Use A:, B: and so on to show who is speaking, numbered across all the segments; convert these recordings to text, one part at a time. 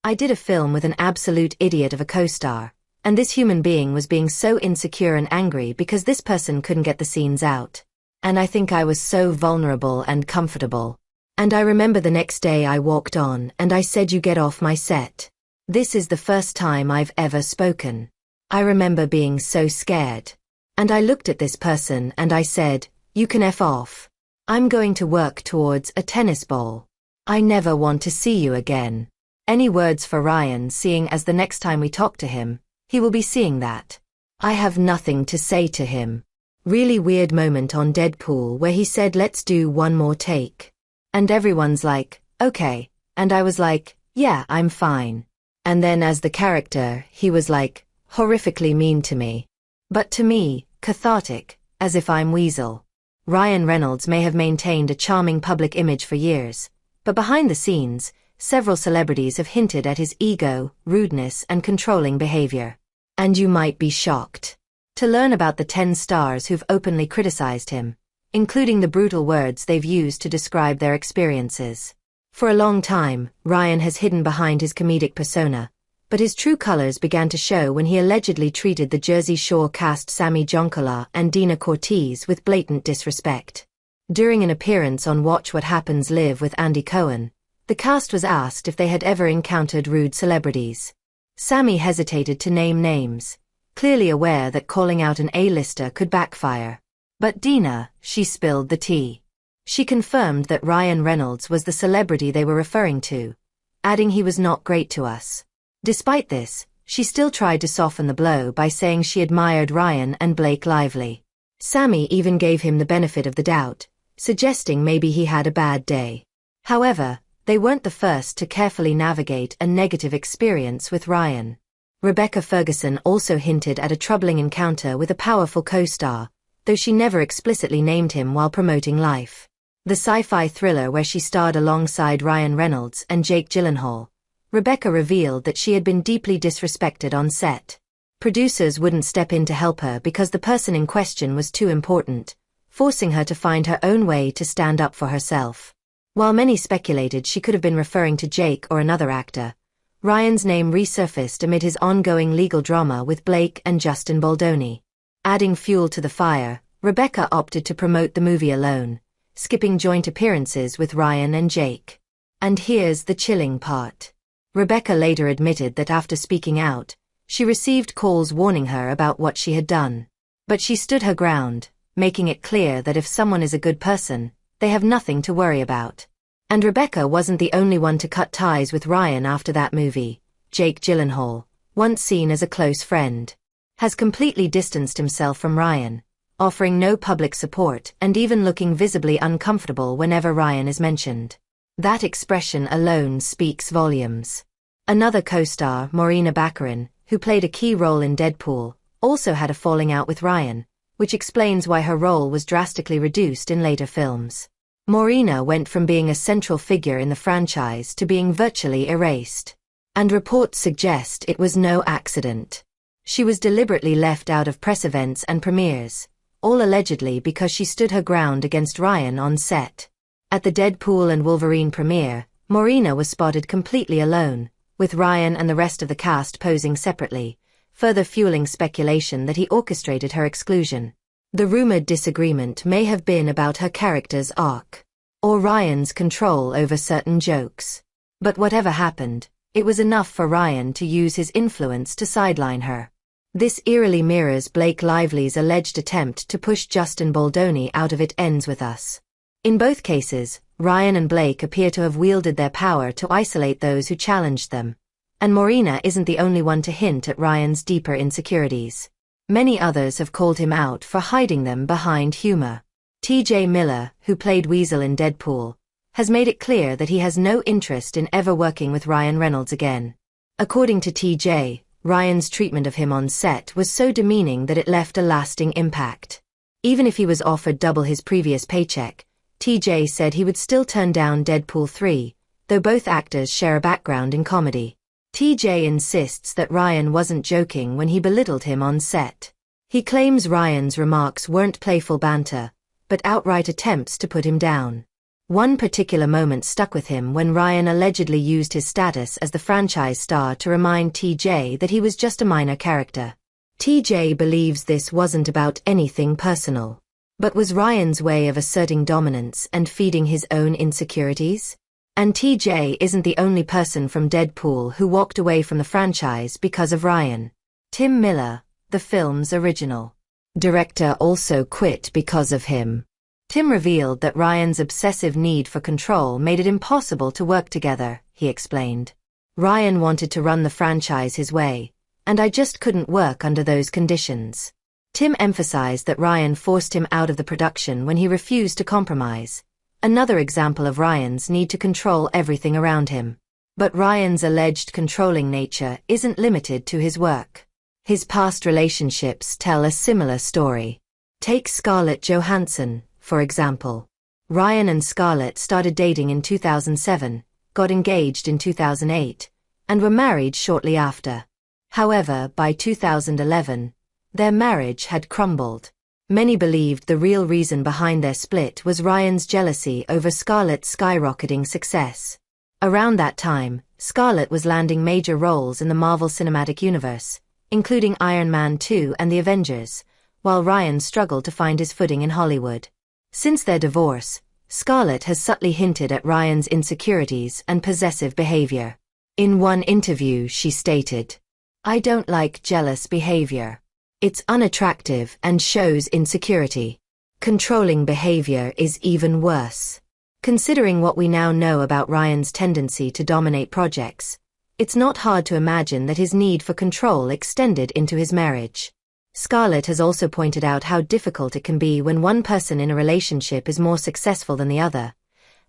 A: I did a film with an absolute idiot of a co-star, and this human being was being so insecure and angry because this person couldn't get the scenes out. And I think I was so vulnerable and comfortable. And I remember the next day I walked on and I said, "You get off my set." This is the first time I've ever spoken. I remember being so scared. And I looked at this person and I said, "You can F off. I'm going to work towards a tennis ball. I never want to see you again." Any words for Ryan, seeing as the next time we talk to him, he will be seeing that. I have nothing to say to him. Really weird moment on Deadpool where he said, "Let's do one more take." And everyone's like, "Okay." And I was like, "Yeah, I'm fine." And then as the character, he was like, horrifically mean to me. But to me, cathartic, as if I'm Weasel. Ryan Reynolds may have maintained a charming public image for years, but behind the scenes, several celebrities have hinted at his ego, rudeness, and controlling behavior. And you might be shocked to learn about the 10 stars who've openly criticized him, including the brutal words they've used to describe their experiences. For a long time, Ryan has hidden behind his comedic persona, but his true colors began to show when he allegedly treated the Jersey Shore cast Sammy Joncola and Dina Cortese with blatant disrespect. During an appearance on Watch What Happens Live with Andy Cohen, the cast was asked if they had ever encountered rude celebrities. Sammy hesitated to name names, clearly aware that calling out an A-lister could backfire. But Dina, she spilled the tea. She confirmed that Ryan Reynolds was the celebrity they were referring to, adding he was not great to us. Despite this, she still tried to soften the blow by saying she admired Ryan and Blake Lively. Sammy even gave him the benefit of the doubt, suggesting maybe he had a bad day. However, they weren't the first to carefully navigate a negative experience with Ryan. Rebecca Ferguson also hinted at a troubling encounter with a powerful co-star, though she never explicitly named him while promoting Life, the sci-fi thriller where she starred alongside Ryan Reynolds and Jake Gyllenhaal. Rebecca revealed that she had been deeply disrespected on set. Producers wouldn't step in to help her because the person in question was too important, forcing her to find her own way to stand up for herself. While many speculated she could have been referring to Jake or another actor, Ryan's name resurfaced amid his ongoing legal drama with Blake and Justin Baldoni. Adding fuel to the fire, Rebecca opted to promote the movie alone, skipping joint appearances with Ryan and Jake. And here's the chilling part. Rebecca later admitted that after speaking out, she received calls warning her about what she had done. But she stood her ground, making it clear that if someone is a good person, they have nothing to worry about. And Rebecca wasn't the only one to cut ties with Ryan after that movie. Jake Gyllenhaal, once seen as a close friend, has completely distanced himself from Ryan, offering no public support and even looking visibly uncomfortable whenever Ryan is mentioned. That expression alone speaks volumes. Another co-star, Morena Baccarin, who played a key role in Deadpool, also had a falling out with Ryan, which explains why her role was drastically reduced in later films. Morena went from being a central figure in the franchise to being virtually erased. And reports suggest it was no accident. She was deliberately left out of press events and premieres, all allegedly because she stood her ground against Ryan on set. At the Deadpool and Wolverine premiere, Morena was spotted completely alone, with Ryan and the rest of the cast posing separately, further fueling speculation that he orchestrated her exclusion. The rumored disagreement may have been about her character's arc, or Ryan's control over certain jokes. But whatever happened, it was enough for Ryan to use his influence to sideline her. This eerily mirrors Blake Lively's alleged attempt to push Justin Baldoni out of It Ends With Us. In both cases, Ryan and Blake appear to have wielded their power to isolate those who challenged them. And Morena isn't the only one to hint at Ryan's deeper insecurities. Many others have called him out for hiding them behind humor. T.J. Miller, who played Weasel in Deadpool, has made it clear that he has no interest in ever working with Ryan Reynolds again. According to T.J., Ryan's treatment of him on set was so demeaning that it left a lasting impact. Even if he was offered double his previous paycheck, T.J. said he would still turn down Deadpool 3, though both actors share a background in comedy. T.J. insists that Ryan wasn't joking when he belittled him on set. He claims Ryan's remarks weren't playful banter, but outright attempts to put him down. One particular moment stuck with him when Ryan allegedly used his status as the franchise star to remind TJ that he was just a minor character. TJ believes this wasn't about anything personal, but was Ryan's way of asserting dominance and feeding his own insecurities. And TJ isn't the only person from Deadpool who walked away from the franchise because of Ryan. Tim Miller, the film's original director, also quit because of him. Tim revealed that Ryan's obsessive need for control made it impossible to work together, he explained. Ryan wanted to run the franchise his way, and I just couldn't work under those conditions. Tim emphasized that Ryan forced him out of the production when he refused to compromise. Another example of Ryan's need to control everything around him. But Ryan's alleged controlling nature isn't limited to his work. His past relationships tell a similar story. Take Scarlett Johansson, for example. Ryan and Scarlett started dating in 2007, got engaged in 2008, and were married shortly after. However, by 2011, their marriage had crumbled. Many believed the real reason behind their split was Ryan's jealousy over Scarlett's skyrocketing success. Around that time, Scarlett was landing major roles in the Marvel Cinematic Universe, including Iron Man 2 and the Avengers, while Ryan struggled to find his footing in Hollywood. Since their divorce, Scarlett has subtly hinted at Ryan's insecurities and possessive behavior. In one interview, she stated, "I don't like jealous behavior. It's unattractive and shows insecurity. Controlling behavior is even worse." Considering what we now know about Ryan's tendency to dominate projects, it's not hard to imagine that his need for control extended into his marriage. Scarlett has also pointed out how difficult it can be when one person in a relationship is more successful than the other,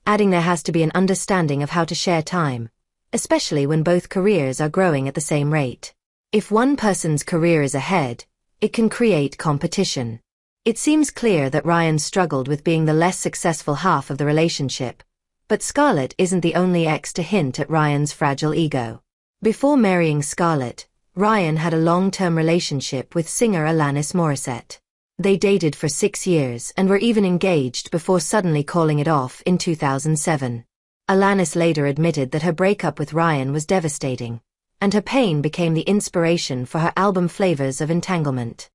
A: adding there has to be an understanding of how to share time, especially when both careers are growing at the same rate. If one person's career is ahead, it can create competition. It seems clear that Ryan struggled with being the less successful half of the relationship, but Scarlett isn't the only ex to hint at Ryan's fragile ego. Before marrying Scarlett, Ryan had a long-term relationship with singer Alanis Morissette. They dated for 6 years and were even engaged before suddenly calling it off in 2007. Alanis later admitted that her breakup with Ryan was devastating, and her pain became the inspiration for her album Flavors of Entanglement.